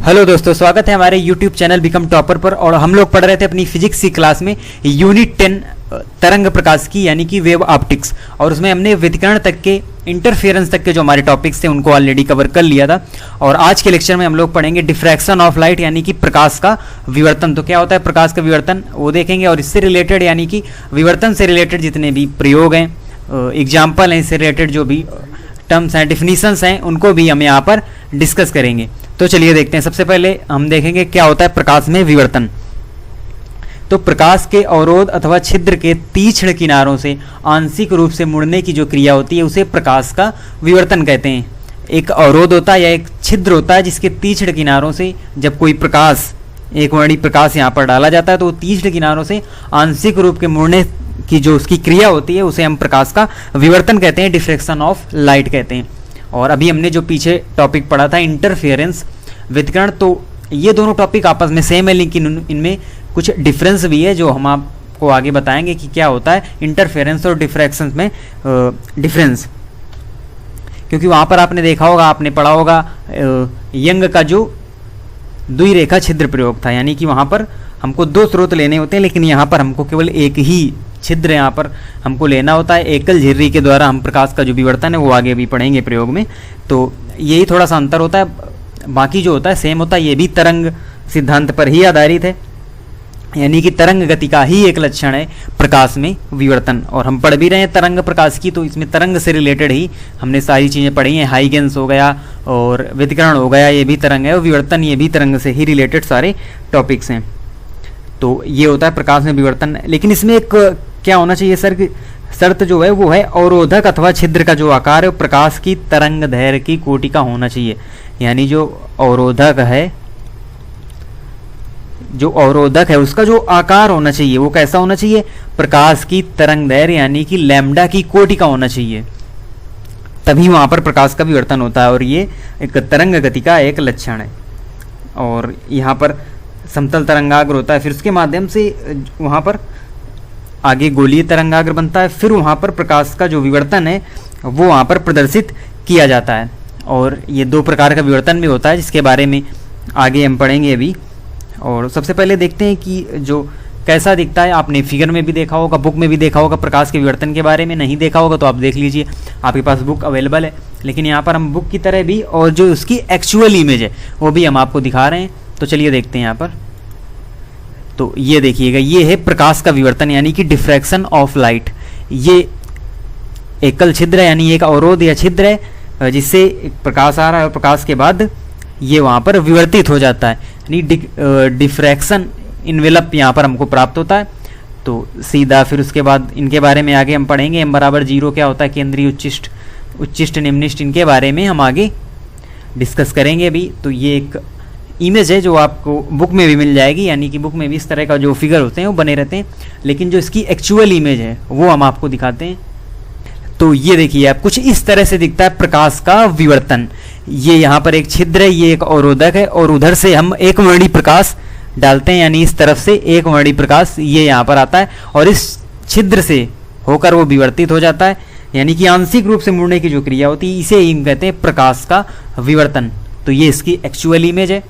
Hello दोस्तों, स्वागत है हमारे YouTube चैनल बिकम टॉपर पर। और हम लोग पढ़ रहे थे अपनी फिजिक्स की क्लास में यूनिट 10 तरंग प्रकाश की यानी कि वेव ऑप्टिक्स। और उसमें हमने व्यतिकरण तक के, इंटरफेरेंस तक के जो हमारे टॉपिक्स थे उनको ऑलरेडी कवर कर लिया था। और आज के लेक्चर में हम लोग पढ़ेंगे डिफ्रैक्शन ऑफ लाइट यानी कि प्रकाश का विवर्तन। तो क्या होता है प्रकाश का विवर्तन, वो देखेंगे। और इससे रिलेटेड यानी कि विवर्तन से रिलेटेड जितने भी प्रयोग हैं, एग्जाम्पल हैं, इससे रिलेटेड जो भी टर्म्स हैं, डिफिनीशंस हैं, उनको भी हम यहाँ पर डिस्कस करेंगे। तो चलिए देखते हैं। सबसे पहले हम देखेंगे क्या होता है प्रकाश में विवर्तन। तो प्रकाश के अवरोध अथवा छिद्र के तीक्ष्ण किनारों से आंशिक रूप से मुड़ने की जो क्रिया होती है उसे प्रकाश का विवर्तन कहते हैं। एक अवरोध होता है या एक छिद्र होता है जिसके तीक्ष्ण किनारों से जब कोई प्रकाश, एक वर्णी प्रकाश यहाँ पर डाला जाता है तो तीक्ष्ण किनारों से आंशिक रूप के मुड़ने की जो उसकी क्रिया होती है उसे हम प्रकाश का विवर्तन कहते हैं, डिफ्रैक्शन ऑफ लाइट कहते हैं। और अभी हमने जो पीछे टॉपिक पढ़ा था इंटरफेरेंस, व्यतिकरण, तो ये दोनों टॉपिक आपस में सेम है लेकिन इनमें कुछ डिफरेंस भी है जो हम आपको आगे बताएंगे कि क्या होता है इंटरफेरेंस और डिफ्रैक्शन में डिफरेंस। क्योंकि वहाँ पर आपने देखा होगा, आपने पढ़ा होगा यंग का जो द्विरेखा छिद्र प्रयोग था, यानी कि वहाँ पर हमको दो स्रोत लेने होते हैं लेकिन यहाँ पर हमको केवल एक ही छिद्र यहाँ पर हमको लेना होता है। एकल झिर्री के द्वारा हम प्रकाश का जो विवर्तन है वो आगे भी पढ़ेंगे प्रयोग में। तो यही थोड़ा सा अंतर होता है, बाकी जो होता है सेम होता है। ये भी तरंग सिद्धांत पर ही आधारित है, यानी कि तरंग गति का ही एक लक्षण है प्रकाश में विवर्तन। और हम पढ़ भी रहे हैं तरंग प्रकाश की, तो इसमें तरंग से रिलेटेड ही हमने सारी चीज़ें पढ़ी हैं। हाइगेंस हो गया और व्यतिकरण हो गया, ये भी तरंग है, और विवर्तन ये भी तरंग से ही रिलेटेड सारे टॉपिक्स हैं। तो ये होता है प्रकाश में विवर्तन। लेकिन इसमें एक क्या होना चाहिए सर, शर्त जो है वो है अवरोधक अथवा छिद्र का जो आकार है प्रकाश की तरंग दैर्घ्य की कोटि का होना चाहिए। यानी जो अवरोधक है उसका जो आकार होना चाहिए वो कैसा होना चाहिए, प्रकाश की तरंग दैर्घ्य यानी कि लैम्डा की कोटि का होना चाहिए, तभी वहां पर प्रकाश का विवर्तन होता है। और ये एक तरंग गति का एक लक्षण है। और यहाँ पर समतल तरंगाग्र होता है, फिर उसके माध्यम से वहाँ पर आगे गोलीय तरंगाग्र बनता है, फिर वहाँ पर प्रकाश का जो विवर्तन है वो वहाँ पर प्रदर्शित किया जाता है। और ये दो प्रकार का विवर्तन भी होता है जिसके बारे में आगे हम पढ़ेंगे अभी। और सबसे पहले देखते हैं कि जो कैसा दिखता है। आपने फिगर में भी देखा होगा, बुक में भी देखा होगा प्रकाश के विवर्तन के बारे में। नहीं देखा होगा तो आप देख लीजिए, आपके पास बुक अवेलेबल है। लेकिन यहाँ पर हम बुक की तरह भी और जो उसकी एक्चुअल इमेज है वो भी हम आपको दिखा रहे हैं। तो चलिए देखते हैं यहाँ पर। तो ये देखिएगा, ये है प्रकाश का विवर्तन यानी कि डिफ्रैक्शन ऑफ लाइट। ये एकल छिद्र है यानी एक अवरोध या छिद्र है जिससे प्रकाश आ रहा है और प्रकाश के बाद ये वहाँ पर विवर्तित हो जाता है, यानी डिफ्रैक्शन इनवेलप यहाँ पर हमको प्राप्त होता है। तो सीधा फिर उसके बाद इनके बारे में आगे हम पढ़ेंगे। m=0 क्या होता है, केंद्रीय उच्चिष्ट, उच्चिष्ट निम्निष्ट, इनके बारे में हम आगे डिस्कस करेंगे अभी। तो ये एक इमेज है जो आपको बुक में भी मिल जाएगी, यानी कि बुक में भी इस तरह का जो फिगर होते हैं वो बने रहते हैं, लेकिन जो इसकी एक्चुअल इमेज है वो हम आपको दिखाते हैं। तो ये देखिए आप, कुछ इस तरह से दिखता है प्रकाश का विवर्तन। ये यहाँ पर एक छिद्र है, ये एक अवरोधक है, और उधर से हम एक वर्णी प्रकाश डालते हैं, यानी इस तरफ से एक वर्णी प्रकाश ये यहाँ पर आता है और इस छिद्र से होकर वो विवर्तित हो जाता है, यानी कि आंशिक रूप से मुड़ने की जो क्रिया होती है इसे ही कहते हैं प्रकाश का विवर्तन। तो ये इसकी एक्चुअल इमेज है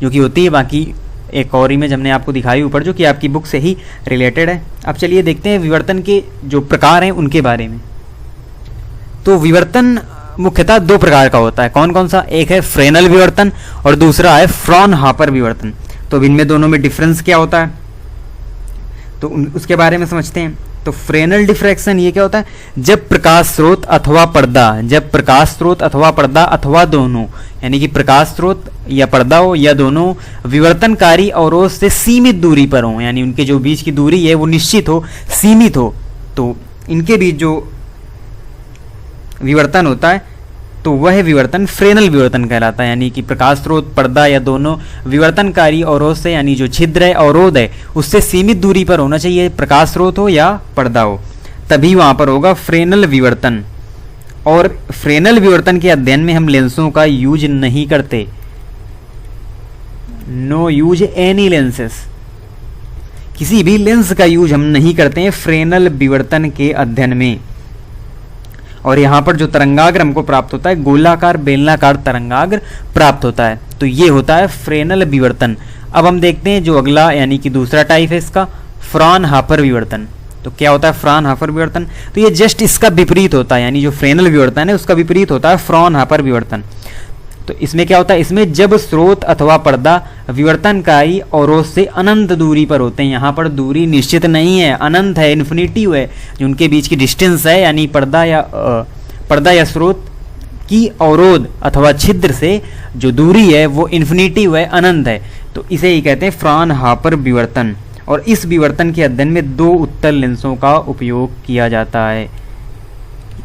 जो कि होती है। बाकी एक और इमेज हमने आपको दिखाई ऊपर जो कि आपकी बुक से ही रिलेटेड है। अब चलिए देखते हैं विवर्तन के जो प्रकार हैं उनके बारे में। तो विवर्तन मुख्यतः दो प्रकार का होता है। कौन कौन सा, एक है फ्रेनल विवर्तन और दूसरा है फ्रॉनहोफर विवर्तन। तो इनमें दोनों में डिफरेंस क्या होता है तो उसके बारे में समझते हैं। तो फ्रेनल डिफ्रैक्शन ये क्या होता है, जब प्रकाश स्रोत अथवा पर्दा अथवा दोनों, यानी कि प्रकाश स्रोत या पर्दा हो या दोनों विवर्तनकारी अवरोध से सीमित दूरी पर हो, यानी उनके जो बीच की दूरी है वो निश्चित हो, सीमित हो, तो इनके बीच जो विवर्तन होता है तो वह विवर्तन फ्रेनल विवर्तन कहलाता है। यानी कि प्रकाश स्रोत, पर्दा या दोनों विवर्तनकारी अवरोध से, यानी जो छिद्र है, अवरोध है, उससे सीमित दूरी पर होना चाहिए, प्रकाश स्रोत हो या पर्दा हो, तभी वहाँ पर होगा फ्रेनल विवर्तन। और फ्रेनल विवर्तन के अध्ययन में हम लेंसों का यूज नहीं करते, नो यूज एनी लेंसेस, किसी भी लेंस का यूज हम नहीं करते हैं फ्रेनल विवर्तन के अध्ययन में। और यहाँ पर जो तरंगाग्र हमको प्राप्त होता है गोलाकार बेलनाकार तरंगाग्र प्राप्त होता है। तो ये होता है फ्रेनल विवर्तन। अब हम देखते हैं जो अगला यानी कि दूसरा टाइप है इसका, फ्रॉनहोफर विवर्तन। तो क्या होता है फ्रॉनहोफर विवर्तन? तो ये जस्ट इसका विपरीत होता है, यानी जो फ्रेनल विवर्तन है उसका विपरीत होता है फ्रॉनहोफर विवर्तन। तो इसमें क्या होता है, इसमें जब स्रोत अथवा पर्दा विवर्तनकारी अवरोध से अनंत दूरी पर होते हैं, यहाँ पर दूरी निश्चित नहीं है, अनंत है, इन्फिनिटिव है, जो उनके बीच की डिस्टेंस है, यानी पर्दा या स्रोत की अवरोध अथवा छिद्र से जो दूरी है वो इन्फिनिटिव है, अनंत है। तो इसे ही कहते हैं फ्रॉनहोफर विवर्तन। और इस विवर्तन के अध्ययन में 2 उत्तल लेंसों का उपयोग किया जाता है,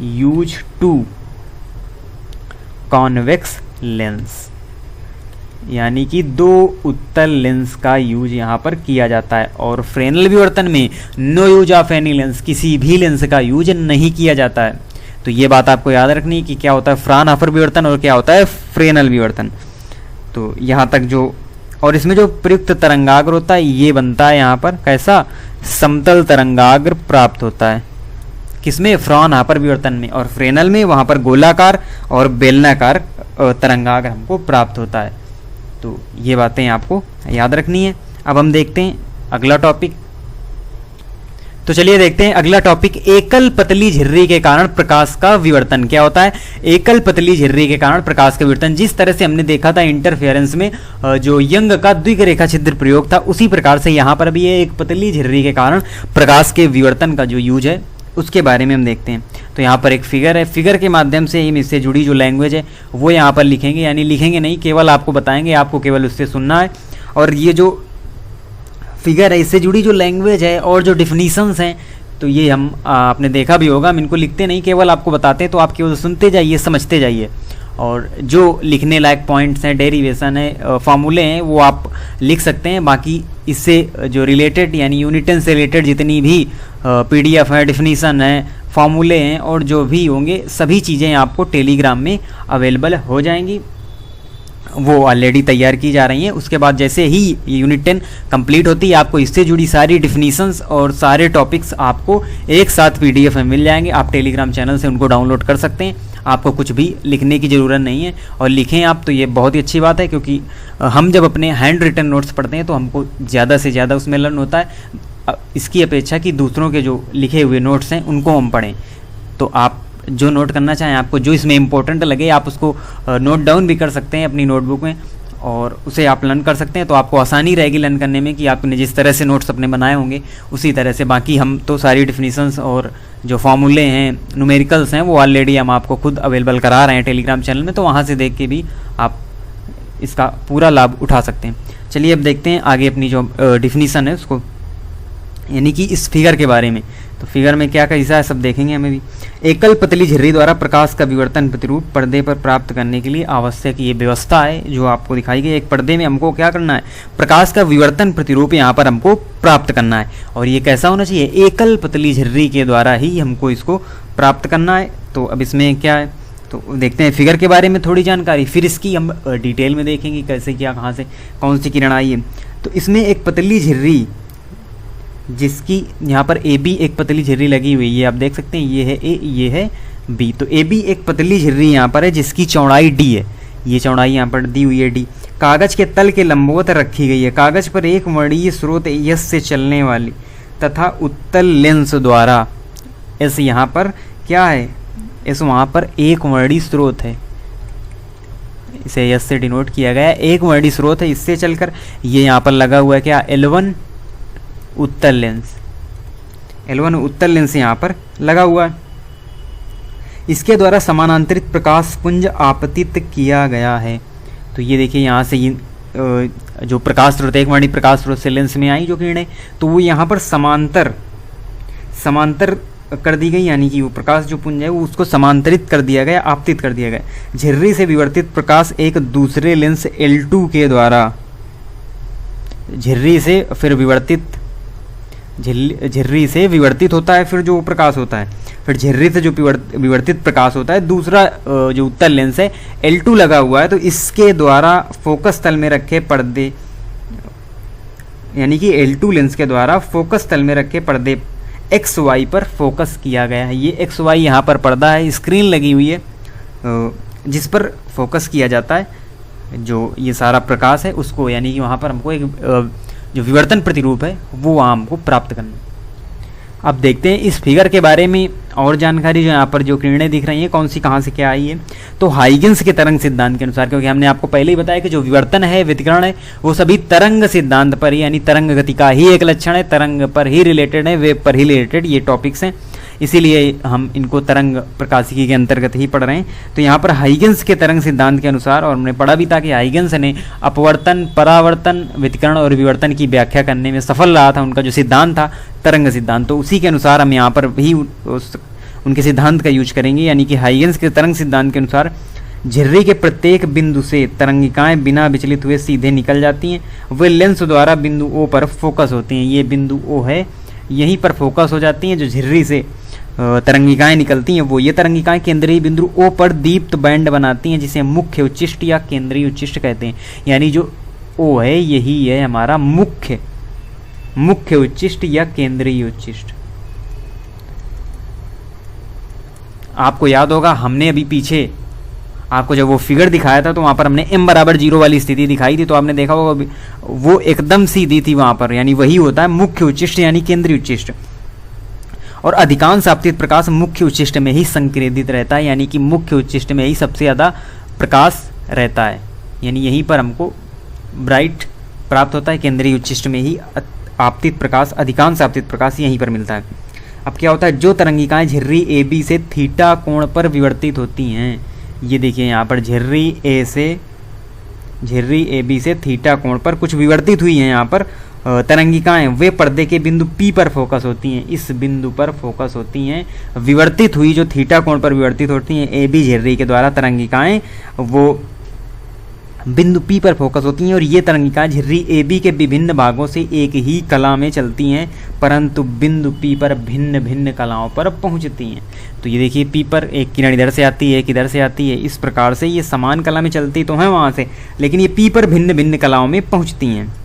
यूज टू कॉन्वेक्स लेंस, यानी कि 2 उत्तल लेंस का यूज यहाँ पर किया जाता है। और फ्रेनल विवर्तन में no use of any lens, किसी भी लेंस का यूज नहीं किया जाता है। तो ये बात आपको याद रखनी है कि क्या होता है फ्रॉनहोफर विवर्तन और क्या होता है फ्रेनल विवर्तन। तो यहाँ तक जो, और इसमें जो प्रयुक्त तरंगाग्र होता है ये बनता है यहाँ पर कैसा, समतल तरंगाग्र प्राप्त होता है। किसमें, फ्रॉनहोफर विवर्तन में। और फ्रेनल में वहाँ पर गोलाकार और बेलनाकार तरंगाग्र हमको प्राप्त होता है। तो ये बातें आपको याद रखनी है। अब हम देखते हैं अगला टॉपिक। तो चलिए देखते हैं अगला टॉपिक, एकल पतली झिर्री के कारण प्रकाश का विवर्तन। क्या होता है एकल पतली झिर्री के कारण प्रकाश का विवर्तन? जिस तरह से हमने देखा था इंटरफेरेंस में जो यंग का द्विरेखा छिद्र प्रयोग था, उसी प्रकार से यहाँ पर भी ये एक पतली झिर्री के कारण प्रकाश के विवर्तन का जो यूज है उसके बारे में हम देखते हैं। तो यहाँ पर एक फिगर है, फिगर के माध्यम से हम इससे जुड़ी जो लैंग्वेज है वो यहाँ पर लिखेंगे, यानी लिखेंगे नहीं, केवल आपको बताएंगे, आपको केवल उससे सुनना है। और ये जो फिगर है इससे जुड़ी जो लैंग्वेज है और जो डिफिनीशंस हैं, तो ये हम आपने देखा भी होगा, हम इनको लिखते नहीं, केवल आपको बताते हैं। तो आप केवल सुनते जाइए, समझते जाइए, और जो लिखने लायक पॉइंट्स हैं, डेरिवेशन है, फार्मूले हैं, वो आप लिख सकते हैं। बाकी इससे जो रिलेटेड यानी यूनिटन से रिलेटेड जितनी भी PDF है, डिफिनीशन है, फार्मूले हैं और जो भी होंगे सभी चीज़ें आपको टेलीग्राम में अवेलेबल हो जाएंगी, वो ऑलरेडी तैयार की जा रही हैं। उसके बाद जैसे ही यूनिट 10 कंप्लीट होती है, आपको इससे जुड़ी सारी डिफिनीशंस और सारे टॉपिक्स आपको एक साथ PDF में मिल जाएंगे। आप टेलीग्राम चैनल से उनको डाउनलोड कर सकते हैं, आपको कुछ भी लिखने की ज़रूरत नहीं है। और लिखें आप तो ये बहुत ही अच्छी बात है, क्योंकि हम जब अपने हैंड रिटन नोट्स पढ़ते हैं तो हमको ज़्यादा से ज़्यादा उसमें लर्न होता है, इसकी अपेक्षा कि दूसरों के जो लिखे हुए नोट्स हैं उनको हम पढ़ें। तो आप जो नोट करना चाहें, आपको जो इसमें इंपॉर्टेंट लगे, आप उसको नोट डाउन भी कर सकते हैं अपनी नोटबुक में, और उसे आप लर्न कर सकते हैं। तो आपको आसानी रहेगी लर्न करने में कि आपने जिस तरह से नोट्स अपने बनाए होंगे उसी तरह से। बाकी हम तो सारी डिफिनीशंस और जो फार्मूले हैं, न्यूमेरिकल्स हैं, वो ऑलरेडी हम आपको खुद अवेलेबल करा रहे हैं टेलीग्राम चैनल में, तो वहाँ से देख के भी आप इसका पूरा लाभ उठा सकते हैं। चलिए अब देखते हैं आगे अपनी जो डिफिनीशन है उसको, यानी कि इस फिगर के बारे में। तो फिगर में क्या कैसा है सब देखेंगे हमें भी। एकल पतली झिर्री द्वारा प्रकाश का विवर्तन प्रतिरूप पर्दे पर प्राप्त करने के लिए आवश्यक ये व्यवस्था है जो आपको दिखाई गई। एक पर्दे में हमको क्या करना है, प्रकाश का विवर्तन प्रतिरूप यहाँ पर हमको प्राप्त करना है। और ये कैसा होना चाहिए, एकल पतली झिर्री के द्वारा ही हमको इसको प्राप्त करना है। तो अब इसमें क्या है, तो देखते हैं फिगर के बारे में थोड़ी जानकारी, फिर इसकी हम डिटेल में देखेंगे कैसे क्या, कहाँ से कौन सी किरण आई है। तो इसमें एक पतली झिर्री, जिसकी यहाँ पर AB एक पतली झिर्री लगी हुई है, आप देख सकते हैं, ये है A, ये है B। तो AB एक पतली झिर्री यहाँ पर है जिसकी चौड़ाई D है, ये चौड़ाई यहाँ पर दी हुई है D। कागज के तल के लंबवत रखी गई है। कागज पर एक वर्णीय स्रोत S से चलने वाली तथा उत्तल लेंस द्वारा, S यहाँ पर क्या है, S वहाँ पर एक वर्णीय स्रोत है, इसे S से डिनोट किया गया है, एक वर्णीय स्रोत है, इससे चलकर ये यहाँ पर लगा हुआ है क्या, L1 उत्तल लेंस, L1 उत्तल लेंस यहाँ पर लगा हुआ है। इसके द्वारा समानांतरित प्रकाश पुंज आपतित किया गया है। तो ये देखिए यहाँ से ये जो प्रकाश स्रोत, एक वर्णीय प्रकाश स्रोत से लेंस में आई जो किरणें, तो वो यहाँ पर समांतर कर दी गई, यानी कि वो प्रकाश जो पुंज है वो उसको समांतरित कर दिया गया, आपतित कर दिया गया। झिर्री से विवर्तित प्रकाश एक दूसरे लेंस L2 के द्वारा, झिर्री से फिर विवर्तित, झिर्री से विवर्तित होता है फिर जो प्रकाश होता है, फिर झिर्री से जो विवर्तित प्रकाश होता है, दूसरा जो उत्तल लेंस है L2 लगा हुआ है, तो इसके द्वारा फोकस तल में रखे पर्दे, यानी कि L2 लेंस के द्वारा फोकस तल में रखे पर्दे एक्स वाई पर फोकस किया गया है। ये एक्स वाई यहाँ पर पर्दा है, स्क्रीन लगी हुई है जिस पर फोकस किया जाता है, जो ये सारा प्रकाश है उसको, यानी कि वहाँ पर हमको एक जो विवर्तन प्रतिरूप है वो वहाँ हमको प्राप्त करना है। अब देखते हैं इस फिगर के बारे में और जानकारी। जो यहाँ पर जो किरणें दिख रही हैं कौन सी कहाँ से क्या आई है, तो हाइगेंस के तरंग सिद्धांत के अनुसार, क्योंकि हमने आपको पहले ही बताया कि जो विवर्तन है, व्यतिकरण है, वो सभी तरंग सिद्धांत पर ही, यानी तरंग गति का ही एक लक्षण है, तरंग पर ही रिलेटेड है, वेव पर ही रिलेटेड ये टॉपिक्स हैं, इसीलिए हम इनको तरंग प्रकाशिकी के अंतर्गत ही पढ़ रहे हैं। तो यहाँ पर हाइगेंस के तरंग सिद्धांत के अनुसार, और हमने पढ़ा भी था कि हाइगेंस ने अपवर्तन, परावर्तन, व्यतिकरण और विवर्तन की व्याख्या करने में सफल रहा था। उनका जो सिद्धांत था तरंग सिद्धांत, तो उसी के अनुसार हम यहाँ पर भी उनके सिद्धांत का यूज करेंगे। यानी कि हाइगेंस के तरंग सिद्धांत के अनुसार झिर्री के प्रत्येक बिंदु से तरंगिकाएं बिना विचलित हुए सीधे निकल जाती हैं, वे लेंस द्वारा बिंदु ओ पर फोकस होती हैं। ये बिंदु ओ है, यहीं पर फोकस हो जाती हैं। जो झिर्री से तरंगिकाएं निकलती हैं, वो ये तरंगिकाएं केंद्रीय बिंदु ओ पर दीप्त बैंड बनाती हैं, जिसे मुख्य उच्चिष्ट या केंद्रीय उच्चिष्ट कहते हैं। यानी जो ओ है यही है हमारा मुख्य उच्चिष्ट या केंद्रीय उच्चिष्ट। आपको याद होगा हमने अभी पीछे आपको जब वो फिगर दिखाया था तो वहाँ पर हमने m बराबर 0 वाली स्थिति दिखाई थी, तो आपने देखा होगा वो एकदम सीधी थी वहाँ पर, यानी वही होता है मुख्य उच्चिष्ट यानी केंद्रीय उच्चिष्ट। और अधिकांश आपतित प्रकाश मुख्य उच्चिष्ट में ही संकेंद्रित रहता है, यानी कि मुख्य उच्चिष्ट में ही सबसे ज़्यादा प्रकाश रहता है, यानी यहीं पर हमको ब्राइट प्राप्त होता है। केंद्रीय उच्चिष्ट में ही आपतित प्रकाश, अधिकांश आपतित प्रकाश यहीं पर मिलता है। अब क्या होता है, जो तरंगिकाएं झिर्री ए बी से थीटा कोण पर विवर्तित होती हैं, ये देखिए यहाँ पर झिर्री ए बी से थीटा कोण पर कुछ विवर्तित हुई हैं यहाँ पर तरंगिकाएं, वे पर्दे के बिंदु P पर फोकस होती हैं, इस बिंदु पर फोकस होती हैं। विवर्तित हुई जो थीटा कोण पर विवर्तित होती हैं ए बी झिर्री के द्वारा तरंगिकाएं, वो बिंदु P पर फोकस होती हैं, और ये तरंगिकाएं झिर्री ए बी के विभिन्न भागों से एक ही कला में चलती हैं, परंतु बिंदु P पर भिन्न भिन्न कलाओं पर पहुंचती हैं। तो ये देखिए P पर एक किरण इधर से आती है, एक इधर से आती है, इस प्रकार से ये समान कला में चलती तो हैं वहाँ से, लेकिन ये P पर भिन्न भिन्न कलाओं में पहुँचती हैं।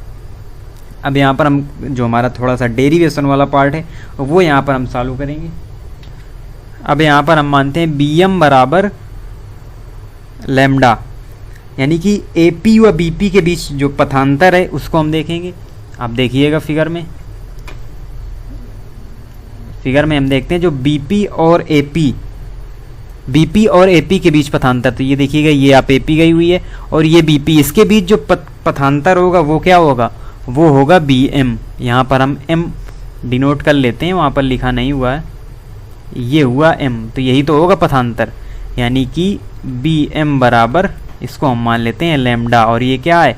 अब यहाँ पर हम जो हमारा थोड़ा सा डेरिवेशन वाला पार्ट है वो यहाँ पर हम चालू करेंगे। अब यहाँ पर हम मानते हैं Bm बराबर लैम्डा, यानी कि AP व BP के बीच जो पथांतर है उसको हम देखेंगे। आप देखिएगा फिगर में हम देखते हैं जो BP और AP के बीच पथांतर, तो ये देखिएगा ये आप AP गई हुई है और ये BP, इसके बीच जो पथांतर होगा वो क्या होगा, वो होगा BM। यहाँ पर हम M डिनोट कर लेते हैं, वहाँ पर लिखा नहीं हुआ है, ये हुआ M, तो यही तो होगा पथांतर, यानी कि BM बराबर इसको हम मान लेते हैं लैम्डा, और ये क्या है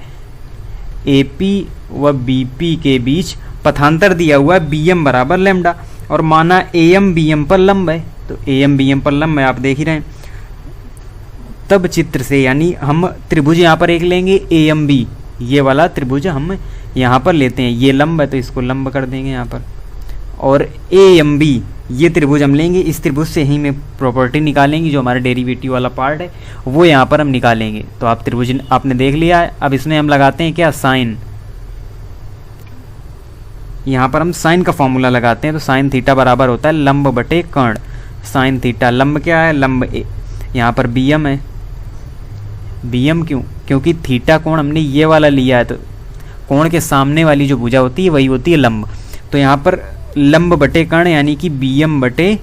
AP व BP के बीच पथांतर दिया हुआ है BM बराबर लैम्डा, और माना AM BM पर लंब है, तो AM BM पर लंब है, आप देख ही रहे हैं। तब चित्र से यानी हम त्रिभुज यहाँ पर एक लेंगे AMB, ये वाला त्रिभुज हम यहाँ पर लेते हैं, ये लंब है तो इसको लंब कर देंगे यहाँ पर, और AMB ये त्रिभुज हम लेंगे, इस त्रिभुज से ही में प्रॉपर्टी निकालेंगे, जो हमारा डेरिवेटिव वाला पार्ट है वो यहाँ पर हम निकालेंगे। तो आप त्रिभुज आपने देख लिया है। अब इसमें हम लगाते हैं क्या, साइन, यहाँ पर हम साइन का फॉर्मूला लगाते हैं, तो साइन थीटा बराबर होता है लंब बटे कर्ण। साइन थीटा लंब क्या है, लंब यहाँ पर BM है, BM क्यों, क्योंकि थीटा कोण हमने ये वाला लिया है, तो कोण के सामने वाली जो भुजा होती है वही होती है लंब, तो यहाँ पर लंब बटे कर्ण यानी कि BM बटे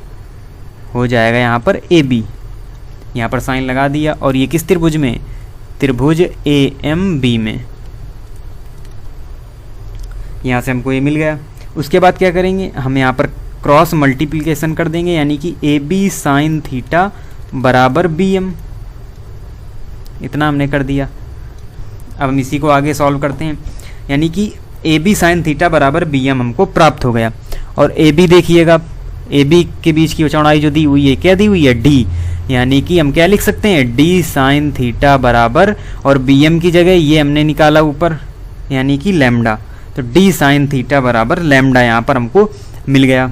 हो जाएगा यहाँ पर AB, यहाँ पर साइन लगा दिया, और ये किस त्रिभुज में, त्रिभुज AMB में, यहाँ से हमको ये मिल गया। उसके बाद क्या करेंगे, हम यहाँ पर क्रॉस मल्टीप्लिकेशन कर देंगे, यानी कि AB साइन थीटा बराबर BM, इतना हमने कर दिया। अब हम इसी को आगे सॉल्व करते हैं, यानी कि AB साइन थीटा बराबर BM हमको प्राप्त हो गया। और AB देखिएगा, AB के बीच की चौड़ाई जो दी हुई है, क्या दी हुई है, D, यानी कि हम क्या लिख सकते हैं, D साइन थीटा बराबर, और BM की जगह ये हमने निकाला ऊपर, यानी कि लैम्डा, तो D साइन थीटा बराबर लैम्डा यहाँ पर हमको मिल गया।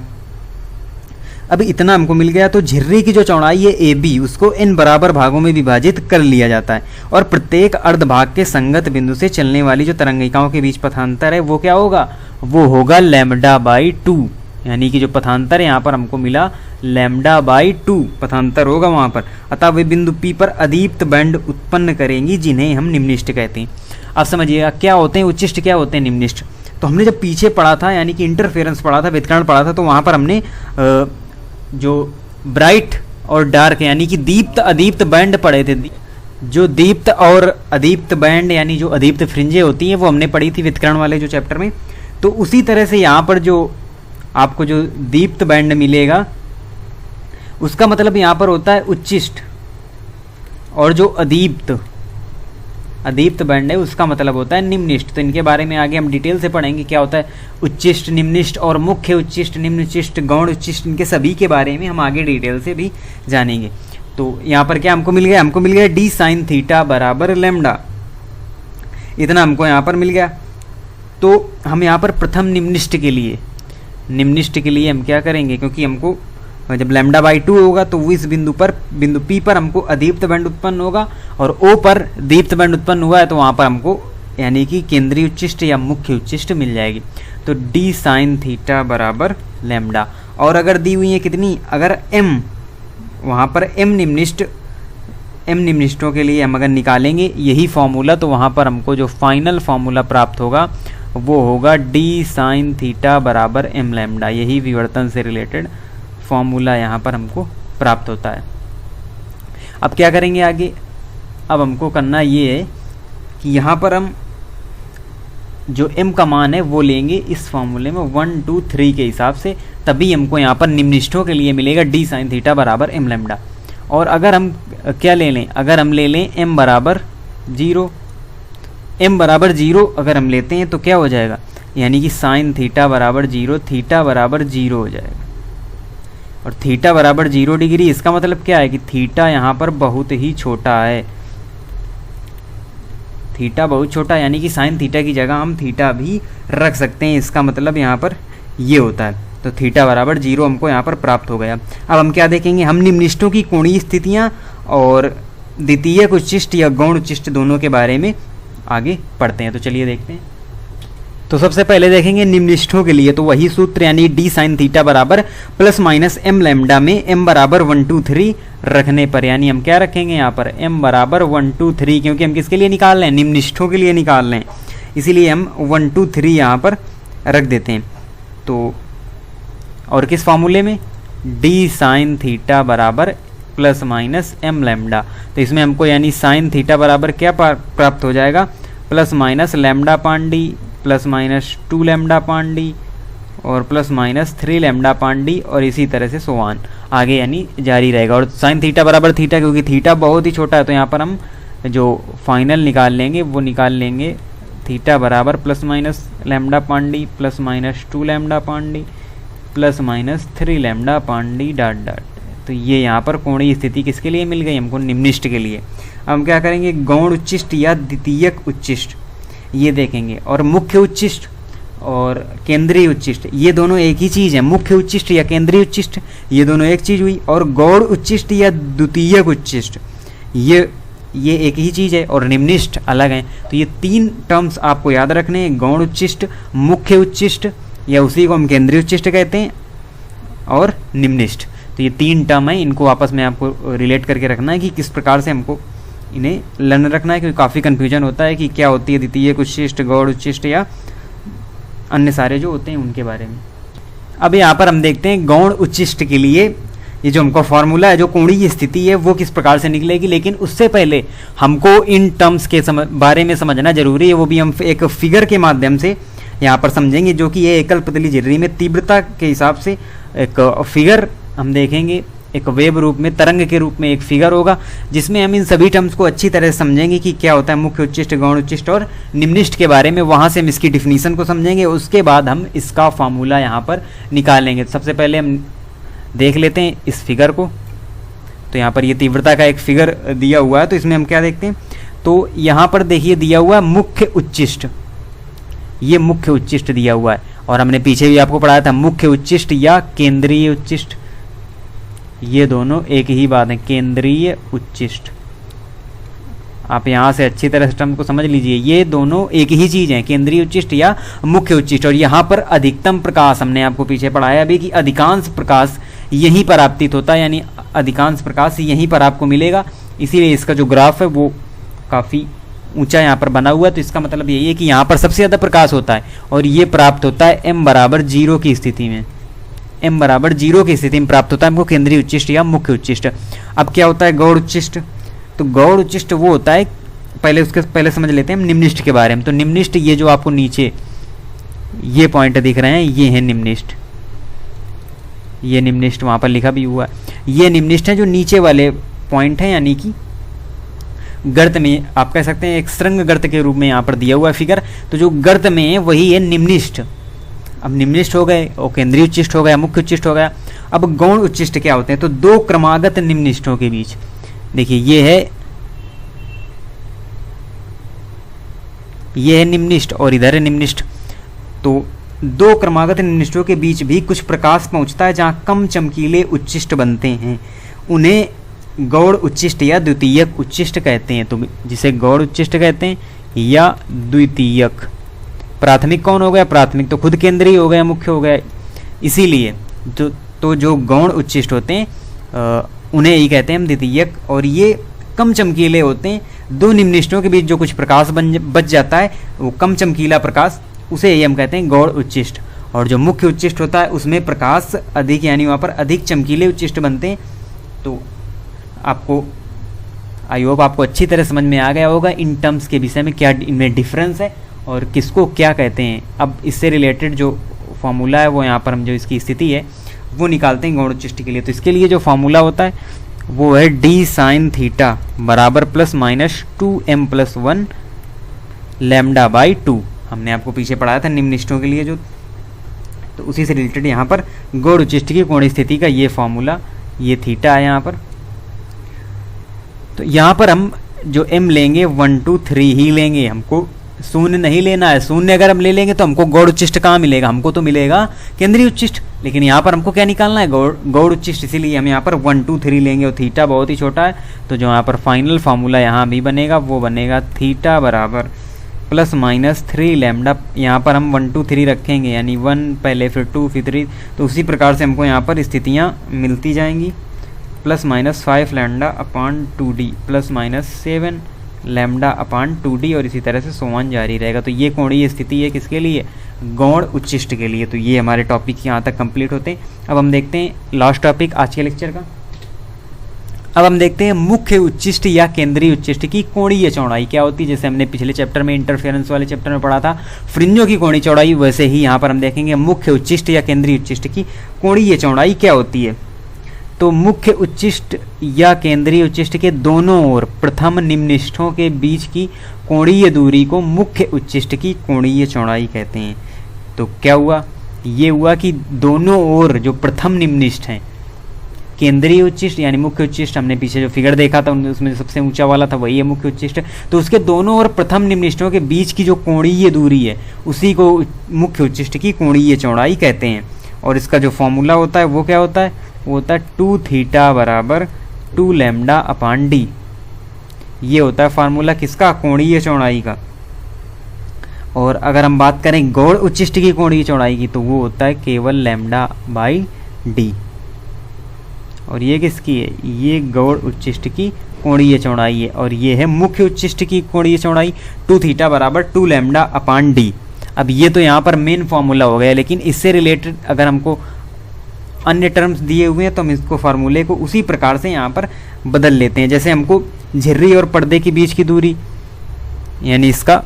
अब इतना हमको मिल गया, तो झिर्री की जो चौड़ाई है AB उसको n बराबर भागों में विभाजित कर लिया जाता है, और प्रत्येक अर्धभाग के संगत बिंदु से चलने वाली जो तरंगिकाओं के बीच पथांतर है वो क्या होगा, वो होगा लैम्डा बाई 2, यानी कि जो पथांतर यहाँ पर हमको मिला λ/2 पथांतर होगा वहाँ पर, अतः वे बिंदु P पर अदीप्त बैंड उत्पन्न करेंगी जिन्हें हम निम्निष्ट कहते हैं। अब समझिएगा क्या होते हैं उच्चिष्ट, क्या होते हैं निम्निष्ट। तो हमने जब पीछे पढ़ा था यानी कि इंटरफेरेंस पढ़ा था, व्युत्करण पढ़ा था, तो वहाँ पर हमने जो ब्राइट और डार्क यानी कि दीप्त अदीप्त बैंड पढ़े थे। जो दीप्त और अदीप्त बैंड यानी जो अदीप्त फ्रिंजें होती हैं वो हमने पढ़ी थी व्युत्करण वाले जो चैप्टर में। तो उसी तरह से यहाँ पर जो आपको जो दीप्त बैंड मिलेगा उसका मतलब यहाँ पर होता है उच्चिष्ट, और जो अदीप्त बैंड है उसका मतलब होता है निम्निष्ट। तो इनके बारे में आगे हम डिटेल से पढ़ेंगे क्या होता है उच्चिष्ट, निम्निष्ट और मुख्य उच्चिष्ट, निम्न उच्चिष्ट, गौण उच्चिष्ट, इनके सभी के बारे में हम आगे डिटेल से भी जानेंगे। तो यहाँ पर क्या हमको मिल गया, हमको मिल गया d sin थीटा बराबर लैम्डा, इतना हमको यहाँ पर मिल गया। तो हम यहाँ पर प्रथम निम्निष्ट के लिए हम क्या करेंगे, क्योंकि हमको जब λ/2 होगा तो इस बिंदु P पर हमको अदीप्त बैंड उत्पन्न होगा और O पर दीप्त बैंड उत्पन्न हुआ है, तो वहाँ पर हमको यानी कि केंद्रीय उच्चिष्ट या मुख्य उच्चिष्ट मिल जाएगी। तो d sin थीटा बराबर लैम्डा, और अगर दी हुई है कितनी, अगर m वहाँ पर m निम्निष्टों के लिए हम अगर निकालेंगे यही फॉर्मूला, तो वहाँ पर हमको जो फाइनल फॉर्मूला प्राप्त होगा वो होगा d sin थीटा बराबर m लैम्डा। यही विवर्तन से रिलेटेड फॉर्मूला यहाँ पर हमको प्राप्त होता है। अब क्या करेंगे आगे, अब हमको करना ये है कि यहाँ पर हम जो m का मान है वो लेंगे इस फॉर्मूले में 1 2 3 के हिसाब से, तभी हमको यहाँ पर निम्निष्ठों के लिए मिलेगा d sin थीटा बराबर m लैम्डा। और अगर हम क्या ले लें, अगर हम ले लें m बराबर 0 अगर हम लेते हैं तो क्या हो जाएगा, यानी कि sin थीटा बराबर 0, थीटा बराबर 0 हो जाएगा। और थीटा बराबर 0 डिग्री, इसका मतलब क्या है कि थीटा यहाँ पर बहुत ही छोटा है, थीटा बहुत छोटा, यानी कि साइन थीटा की जगह हम थीटा भी रख सकते हैं। इसका मतलब यहाँ पर ये होता है। तो थीटा बराबर 0 हमको यहाँ पर प्राप्त हो गया। अब हम क्या देखेंगे, हम निम्निष्ठों की कोणीय स्थितियाँ और द्वितीयक उच्चिष्ट या गौण उच्चिष्ट दोनों के बारे में आगे पढ़ते हैं। तो चलिए देखते हैं। तो सबसे पहले देखेंगे निम्निष्ठों के लिए, तो वही सूत्र यानी d sin थीटा बराबर प्लस माइनस m लैम्डा में m बराबर 1 2 3 रखने पर, यानी हम क्या रखेंगे यहाँ पर m बराबर 1 2 3, क्योंकि हम किसके लिए निकाल रहे हैं, निम्निष्ठों के लिए निकाल रहे हैं, इसीलिए हम 1 2 3 यहाँ पर रख देते हैं। तो और किस फॉर्मूले में, d sin थीटा बराबर प्लस माइनस m लैम्डा। तो इसमें हमको यानी sin थीटा बराबर क्या प्राप्त हो जाएगा, प्लस माइनस लैम्डा पान डी प्लस माइनस 2 लैम्डा पान डी और प्लस माइनस 3 लैम्डा पान डी, और इसी तरह से सोवान आगे यानी जारी रहेगा। और साइन थीटा बराबर थीटा, क्योंकि थीटा बहुत ही छोटा है, तो यहाँ पर हम जो फाइनल निकाल लेंगे वो निकाल लेंगे थीटा बराबर प्लस माइनस लैम्डा पान डी प्लस माइनस 2 लैम्डा पान डी प्लस माइनस 3 लैम्डा पान डी डॉट डॉट। तो ये यहाँ पर कोणीय स्थिति किसके लिए मिल गई, हमको निम्निष्ठ के लिए। अब हम क्या करेंगे, गौण उच्चिष्ट या द्वितीयक उच्चिष्ट ये देखेंगे, और मुख्य उच्चिष्ट और केंद्रीय उच्चिष्ट ये दोनों एक ही चीज़ है। मुख्य उच्चिष्ट या केंद्रीय उच्चिष्ट ये दोनों एक चीज़ हुई, और गौण उच्चिष्ट या द्वितीयक उच्चिष्ट ये एक ही चीज़ है, और निम्निष्ठ अलग हैं। तो ये 3 टर्म्स आपको याद रखने हैं, गौण उच्चिष्ट, मुख्य उच्चिष्ट या उसी को हम केंद्रीय उच्चिष्ट कहते हैं, और निम्निष्ठ। तो ये 3 टर्म है, इनको आपस में आपको रिलेट करके रखना है कि किस प्रकार से हमको इन्हें लर्न रखना है, क्योंकि काफ़ी कन्फ्यूजन होता है कि क्या होती है द्वितीयक उच्चिष्ट, गौण उच्चिष्ट या अन्य सारे जो होते हैं उनके बारे में। अब यहाँ पर हम देखते हैं गौण उच्चिष्ट के लिए ये जो हमको फॉर्मूला है, जो कोणीय स्थिति है वो किस प्रकार से निकलेगी। लेकिन उससे पहले हमको इन टर्म्स के बारे में समझना जरूरी है, वो भी हम एक फिगर के माध्यम से यहाँ पर समझेंगे, जो कि ये एकल पतली झिर्री में तीव्रता के हिसाब से एक फिगर हम देखेंगे, एक वेव रूप में, तरंग के रूप में एक फिगर होगा, जिसमें हम इन सभी टर्म्स को अच्छी तरह से समझेंगे कि क्या होता है मुख्य उच्चिष्ट, गौण उच्चिष्ट और निम्निष्ठ के बारे में। वहाँ से हम इसकी डिफिनीशन को समझेंगे, उसके बाद हम इसका फॉर्मूला यहाँ पर निकालेंगे। सबसे पहले हम देख लेते हैं इस फिगर को। तो यहाँ पर ये तीव्रता का एक फिगर दिया हुआ है, तो इसमें हम क्या देखते हैं, तो यहाँ पर देखिए दिया हुआ है मुख्य उच्चिष्ट, ये मुख्य उच्चिष्ट दिया हुआ है, और हमने पीछे भी आपको पढ़ाया था मुख्य उच्चिष्ट या केंद्रीय उच्चिष्ट, ये दोनों एक ही बात है, केंद्रीय उच्चिष्ट। आप यहाँ से अच्छी तरह सिस्टम को समझ लीजिए, ये दोनों एक ही चीज़ हैं, केंद्रीय उच्चिष्ट या मुख्य उच्चिष्ट। और यहाँ पर अधिकतम प्रकाश हमने आपको पीछे पढ़ाया अभी कि अधिकांश प्रकाश यहीं पर आपतित होता है, यानी अधिकांश प्रकाश यहीं पर आपको मिलेगा। इसीलिए इसका जो ग्राफ है वो काफ़ी ऊंचा यहाँ पर बना हुआ है। तो इसका मतलब यही है कि यहाँ पर सबसे ज़्यादा प्रकाश होता है और ये प्राप्त होता है m बराबर 0 की स्थिति में। m बराबर 0 की स्थिति में प्राप्त होता है हमको केंद्रीय उच्चिष्ट या मुख्य उच्चिष्ट। अब क्या होता है गौड़ उच्चिष्ट? तो गौड़ उच्चिष्ट वो होता है, पहले समझ लेते हैं हम निम्निष्ठ के बारे में। तो निम्निष्ठ ये जो आपको नीचे ये पॉइंट दिख रहे हैं ये है निम्निष्ठ, ये निम्निष्ठ वहाँ पर लिखा भी हुआ है। ये निम्निष्ठ है जो नीचे वाले पॉइंट है, यानी कि गर्त में आप कह सकते हैं एक सुरंग गर्त के रूप में यहाँ पर दिया हुआ है फिगर। तो जो गर्त में है वही है निम्निष्ठ। अब निम्निष्ठ हो गए और केंद्रीय उच्चिष्ट हो गया, मुख्य उच्चिष्ट हो गया। अब गौण उच्चिष्ट क्या होते हैं? तो दो क्रमागत निम्निष्ठों के बीच, देखिए ये है निम्निष्ठ और इधर है निम्निष्ठ। तो दो क्रमागत निम्निष्ठों के बीच भी कुछ प्रकाश पहुंचता है जहां कम चमकीले उच्चिष्ट बनते हैं, उन्हें गौड़ उच्चिष्ट या द्वितीयक उच्चिष्ट कहते हैं। तो जिसे गौड़ उच्चिष्ट कहते हैं या द्वितीयक। प्राथमिक कौन हो गया? प्राथमिक तो खुद केंद्रीय हो गया, मुख्य हो गया। इसीलिए जो गौण उच्चिष्ट होते हैं उन्हें यही कहते हैं हम द्वितीयक, और ये कम चमकीले होते हैं। दो निम्निष्ठों के बीच जो कुछ प्रकाश बच जाता है वो कम चमकीला प्रकाश, उसे यही हम कहते हैं गौड़ उच्चिष्ट। और जो मुख्य उच्चिष्ट होता है उसमें प्रकाश अधिक, यानी वहाँ पर अधिक चमकीले उच्चिष्ट बनते हैं। तो आपको आई होप आपको अच्छी तरह समझ में आ गया होगा इन टर्म्स के विषय में क्या इनमें डिफरेंस है और किसको क्या कहते हैं। अब इससे रिलेटेड जो फॉर्मूला है वो यहाँ पर हम जो इसकी स्थिति है वो निकालते हैं गौण उच्चिष्ट के लिए। तो इसके लिए जो फॉर्मूला होता है वो है डी साइन थीटा बराबर plus minus 2m+1 lambda by 2। हमने आपको पीछे पढ़ाया था निम्निष्ठों के लिए जो, तो उसी से रिलेटेड यहाँ पर गौण उच्चिष्ट की कोणीय स्थिति का ये फॉर्मूला, ये थीटा है यहाँ पर। तो यहाँ पर हम जो m लेंगे 1 2 3 ही लेंगे, हमको शून्य नहीं लेना है। शून्य अगर हम ले लेंगे तो हमको गौड़ उच्चिष्ट कहाँ मिलेगा? हमको तो मिलेगा केंद्रीय उच्चिष्ट। लेकिन यहाँ पर हमको क्या निकालना है? गौड़ उच्चिष्ट। इसीलिए हम यहाँ पर 1 2 3 लेंगे और थीटा बहुत ही छोटा है। तो जो यहाँ पर फाइनल फार्मूला यहाँ भी बनेगा वो बनेगा थीटा बराबर प्लस माइनस 3 लैम्डा। यहाँ पर हम 1 2 3 रखेंगे, यानी 1 पहले फिर 2 फिर 3। तो उसी प्रकार से हमको यहाँ पर स्थितियाँ मिलती जाएंगी। प्लस माइनस 5 लैम्डा अपान 2d प्लस माइनस 7 लैम्डा अपान 2d, और इसी तरह से सोमान जारी रहेगा। तो ये कोणीय स्थिति है किसके लिए? गौण उच्चिष्ट के लिए। तो ये हमारे टॉपिक यहाँ तक कंप्लीट होते हैं। अब हम देखते हैं लास्ट टॉपिक आज के लेक्चर का। अब हम देखते हैं मुख्य उच्चिष्ट या केंद्रीय उच्चिष्ट की कोणीय चौड़ाई क्या होती है। जैसे हमने पिछले चैप्टर में इंटरफेरेंस वाले चैप्टर में पढ़ा था फ्रिंजों की कोणीय चौड़ाई, वैसे ही यहाँ पर हम देखेंगे मुख्य उच्चिष्ट या केंद्रीय उच्चिष्ट की कोणीय चौड़ाई क्या होती है। तो मुख्य उच्चिष्ट या केंद्रीय उच्चिष्ट के दोनों ओर प्रथम निम्निष्ठों के बीच की कोणीय दूरी को मुख्य उच्चिष्ट की कोणीय चौड़ाई कहते हैं। तो क्या हुआ? ये हुआ कि दोनों ओर जो प्रथम निम्निष्ठ हैं, केंद्रीय उच्चिष्ट यानी मुख्य उच्चिष्ट, हमने पीछे जो फिगर देखा था उसमें सबसे ऊंचा वाला था वही है मुख्य उच्चिष्ट। तो उसके दोनों ओर प्रथम निम्निष्ठों के बीच की जो कोणीय दूरी है उसी को मुख्य उच्चिष्ट की कोणीय चौड़ाई कहते हैं। और इसका जो फॉर्मूला होता है वो क्या होता है? वो होता है 2 थीटा बराबर 2 लैम्डा अपान डी। ये होता है फार्मूला किसका? कोणीय चौड़ाई का। और अगर हम बात करें गौड़ उच्चिष्ट की कोणीय चौड़ाई की तो वो होता है केवल लैम्डा बाई डी। और ये किसकी है? ये गौड़ उच्चिष्ट की कोणीय चौड़ाई है। और ये है मुख्य उच्चिष्ट की कोणीय चौड़ाई 2 थीटा बराबर 2 लैम्डा अपान डी। अब ये तो यहाँ पर मेन फॉर्मूला हो गया, लेकिन इससे रिलेटेड अगर हमको अन्य टर्म्स दिए हुए हैं तो हम इसको फार्मूले को उसी प्रकार से यहाँ पर बदल लेते हैं। जैसे हमको झिर्री और पर्दे के बीच की दूरी, यानी इसका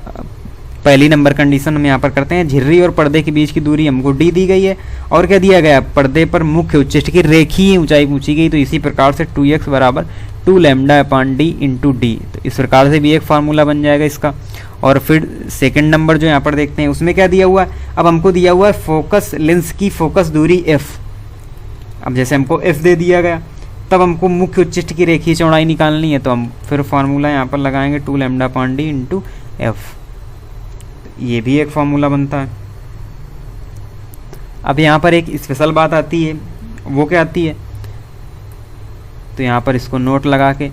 पहली नंबर कंडीशन हम यहाँ पर करते हैं, झिर्री और पर्दे के बीच की दूरी हमको डी दी गई है। और क्या दिया गया? पर्दे पर मुख्य उच्चिष्ट की रेखीय ऊंचाई पूछी गई। तो इसी प्रकार से 2x बराबर 2 लैम्डा अपान डी इंटू डी। तो इस प्रकार से भी एक फार्मूला बन जाएगा इसका। और फिर सेकंड नंबर जो यहाँ पर देखते हैं उसमें क्या दिया हुआ है? अब हमको दिया हुआ है फोकस लेंस की फोकस दूरी f। अब जैसे हमको f दे दिया गया, तब हमको मुख्य उच्चिष्ट की रेखीय चौड़ाई निकालनी है। तो हम फिर फार्मूला यहाँ पर लगाएंगे 2 लैम्डा अपान डी इंटू एफ। ये भी एक फार्मूला बनता है। अब यहाँ पर एक स्पेशल बात आती है, वो क्या आती है? तो यहाँ पर इसको नोट लगा के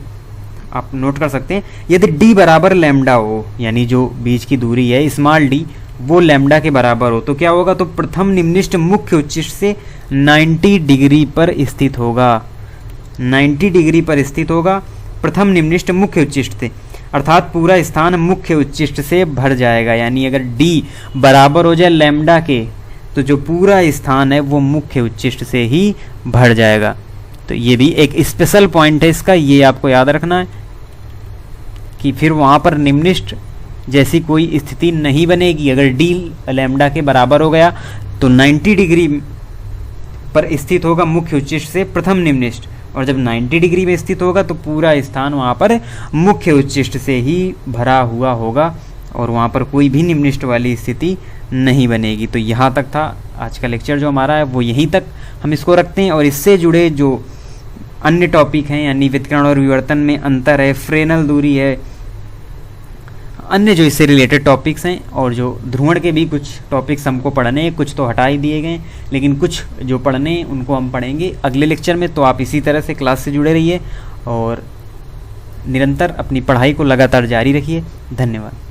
आप नोट कर सकते हैं। यदि d बराबर लैम्डा हो, यानी जो बीच की दूरी है स्मॉल d वो लैम्डा के बराबर हो, तो क्या होगा, तो प्रथम निम्नलिखित मुख्य उच्चिष्ट से 90 डिग्री पर स्थित होगा। 90 डिग्री पर स्थित होगा प्रथम निम्नलिखित मुख्य उच्चिष्ट से, अर्थात पूरा स्थान मुख्य उच्चिष्ट से भर जाएगा। यानी अगर d बराबर हो जाए लैम्डा के, तो जो पूरा स्थान है वो मुख्य उच्चिष्ट से ही भर जाएगा। तो ये भी एक स्पेशल पॉइंट है इसका, ये आपको याद रखना है कि फिर वहाँ पर निम्नलिखित जैसी कोई स्थिति नहीं बनेगी। अगर d लैम्डा के बराबर हो गया तो 90 डिग्री पर स्थित होगा मुख्य उच्चिष्ट से प्रथम निम्नलिखित, और जब 90 डिग्री में स्थित होगा तो पूरा स्थान वहाँ पर मुख्य उच्चिष्ट से ही भरा हुआ होगा और वहाँ पर कोई भी निम्नलिखित वाली स्थिति नहीं बनेगी। तो यहाँ तक था आज का लेक्चर जो हमारा है वो यहीं तक हम इसको रखते हैं। और इससे जुड़े जो अन्य टॉपिक हैं, यानी वितरण और विवर्तन में अंतर है, फ्रेनल दूरी है, अन्य जो इससे रिलेटेड टॉपिक्स हैं, और जो ध्रुवण के भी कुछ टॉपिक्स हमको पढ़ने हैं, कुछ तो हटा ही दिए गए, लेकिन कुछ जो पढ़ने हैं उनको हम पढ़ेंगे अगले लेक्चर में। तो आप इसी तरह से क्लास से जुड़े रहिए और निरंतर अपनी पढ़ाई को लगातार जारी रखिए। धन्यवाद।